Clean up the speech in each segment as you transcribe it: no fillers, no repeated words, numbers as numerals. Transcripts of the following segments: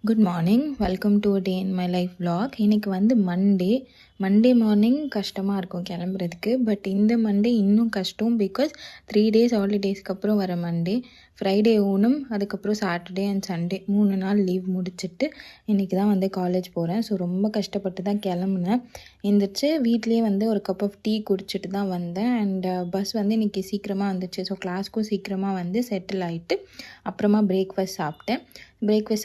Good morning. Welcome to day in my life vlog. இன்றைக்கி வந்து Monday morning கஷ்டமாக இருக்கும் கிளம்புறதுக்கு. பட் இந்த மண்டே இன்னும் கஷ்டம். பிகாஸ் 3 days ஹாலிடேஸ்க்கு அப்புறம் வர மண்டே, ஃப்ரைடே ஊனும், அதுக்கப்புறம் சாட்டர்டே அண்ட் சண்டே 3 நாள் லீவ் முடிச்சுட்டு இன்றைக்கி தான் வந்து காலேஜ் போகிறேன். ஸோ ரொம்ப கஷ்டப்பட்டு தான் கிளம்புனேன். எந்திரிச்சு வீட்லேயே வந்து ஒரு கப் ஆஃப் டீ குடிச்சிட்டு தான் வந்தேன். அண்ட் பஸ் வந்து இன்றைக்கி சீக்கிரமாக வந்துச்சு. ஸோ கிளாஸ்க்கும் சீக்கிரமாக வந்து செட்டில் ஆகிட்டு அப்புறமா பிரேக்ஃபாஸ்ட்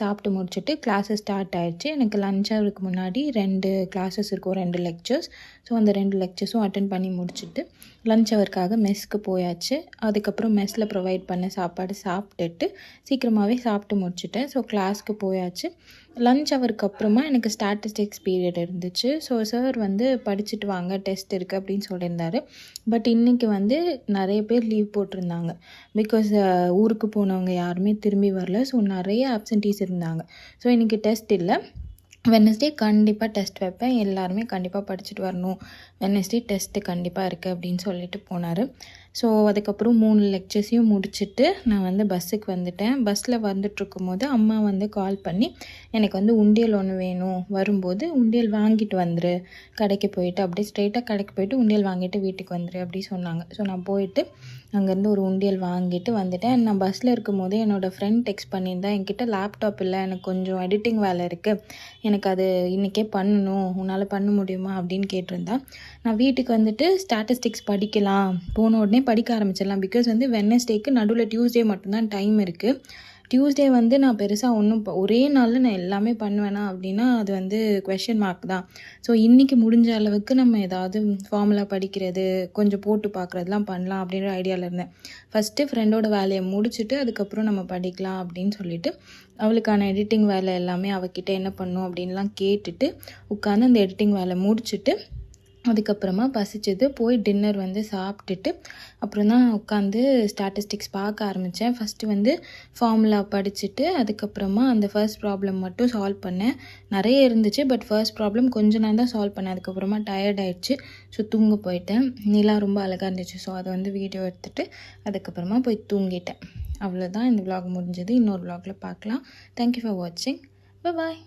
சாப்பிட்டு முடிச்சுட்டு கிளாஸஸ் ஸ்டார்ட் ஆகிடுச்சு. எனக்கு லஞ்ச் ஹவருக்கு முன்னாடி 2 கிளாஸஸ் இருக்கும், 2 லெக்சர்ஸ். ஸோ அந்த 2 லெக்சர்ஸும் அட்டன் பண்ணி முடிச்சுட்டு லஞ்ச் ஹவருக்காக மெஸ்க்கு போயாச்சு. அதுக்கப்புறம் மெஸ்ஸில் ப்ரொவைட் பண்ண சாப்பாடு சாப்பிட்டுட்டு சீக்கிரமாகவே சாப்பிட்டு முடிச்சுட்டேன். ஸோ கிளாஸ்க்கு போயாச்சு. லஞ்ச் ஹவருக்கு அப்புறமா எனக்கு ஸ்டாட்டிஸ்டிக்ஸ் பீரியட் இருந்துச்சு. ஸோ சார் வந்து படிச்சுட்டு வாங்க, டெஸ்ட் இருக்குது அப்படின்னு சொல்லியிருந்தாரு. பட் இன்றைக்கி வந்து நிறைய பேர் லீவ் போட்டிருந்தாங்க. பிகாஸ் ஊருக்கு போனவங்க யாருமே திரும்பி வரல. ஸோ நிறைய ஆப்சன்டீஸ் இருந்தாங்க. ஸோ இன்றைக்கி டெஸ்ட் இல்லை. வெட்னஸ்டே கண்டிப்பாக டெஸ்ட் வைப்பேன், எல்லாருமே கண்டிப்பாக படிச்சுட்டு வரணும், வெட்னஸ்டே டெஸ்ட்டு கண்டிப்பாக இருக்குது அப்படின்னு சொல்லிட்டு போனார். ஸோ அதுக்கப்புறம் 3 லெக்சர்ஸையும் முடிச்சுட்டு நான் வந்து பஸ்ஸுக்கு வந்துட்டேன். பஸ்ஸில் வந்துட்டுருக்கும் போது அம்மா வந்து கால் பண்ணி எனக்கு வந்து உண்டியல் ஒன்று வேணும், வரும்போது உண்டியல் வாங்கிட்டு வந்துரு, கடைக்கு போயிட்டு அப்படியே ஸ்ட்ரெயிட்டாக கடைக்கு போயிட்டு உண்டியல் வாங்கிட்டு வீட்டுக்கு வந்துரு அப்படி சொன்னாங்க. ஸோ நான் போயிட்டு அங்கேருந்து ஒரு உண்டியல் வாங்கிட்டு வந்துட்டேன். நான் பஸ்ஸில் இருக்கும் போதே என்னோடய ஃப்ரெண்ட் டெக்ஸ்ட் பண்ணியிருந்தேன், என்கிட்ட லேப்டாப் இல்லை, எனக்கு கொஞ்சம் எடிட்டிங் வேலை இருக்குது, எனக்கு அது இன்றைக்கே பண்ணணும், உன்னால் பண்ண முடியுமா அப்படின்னு கேட்டிருந்தா. நான் வீட்டுக்கு வந்துட்டு ஸ்டாட்டிஸ்டிக்ஸ் படிக்கலாம், போன உடனே படிக்க ஆரம்பிச்சிடலாம். பிகாஸ் வந்து வெட்னஸ்டேக்கு நடுவில் டியூஸ்டே மட்டும்தான் டைம் இருக்குது. டியூஸ்டே வந்து நான் பெருசாக ஒன்றும் ஒரே நாளில் நான் எல்லாமே பண்ணுவேனா அப்படின்னா அது வந்து குவெஸ்சன் மார்க் தான். ஸோ இன்றைக்கி முடிஞ்ச அளவுக்கு நம்ம ஏதாவது ஃபார்முலா படிக்கிறது, கொஞ்சம் போட்டு பார்க்குறதுலாம் பண்ணலாம் அப்படின்ற ஐடியாவில் இருந்தேன். ஃபஸ்ட்டு ஃப்ரெண்டோட வேலையை முடிச்சுட்டு அதுக்கப்புறம் நம்ம படிக்கலாம் அப்படின்னு சொல்லிட்டு அவளுக்கான எடிட்டிங் வேலை எல்லாமே அவகிட்ட என்ன பண்ணும் அப்படின்லாம் கேட்டுட்டு உட்காந்து அந்த எடிட்டிங் வேலை முடிச்சுட்டு அதுக்கப்புறமா பசிச்சது போய் டின்னர் வந்து சாப்பிட்டுட்டு அப்புறம் தான் உட்காந்து ஸ்டாட்டிஸ்டிக்ஸ் பார்க்க ஆரம்பித்தேன். ஃபஸ்ட்டு வந்து ஃபார்முலா படிச்சுட்டு அதுக்கப்புறமா அந்த ஃபர்ஸ்ட் ப்ராப்ளம் மட்டும் சால்வ் பண்ணேன். நிறைய இருந்துச்சு, பட் ஃபர்ஸ்ட் ப்ராப்ளம் கொஞ்சம் நான் தான் சால்வ் பண்ணேன். அதுக்கப்புறமா டயர்ட் ஆகிடுச்சு, ஸோ தூங்க போயிட்டேன். நிலா ரொம்ப அழகாக இருந்துச்சு, ஸோ அதை வந்து வீடியோ எடுத்துகிட்டு அதுக்கப்புறமா போய் தூங்கிட்டேன். அவ்வளோதான், இந்த vlog முடிஞ்சது. இன்னொரு vlogல பார்க்கலாம். தேங்க்யூ ஃபார் வாட்சிங். பாய்.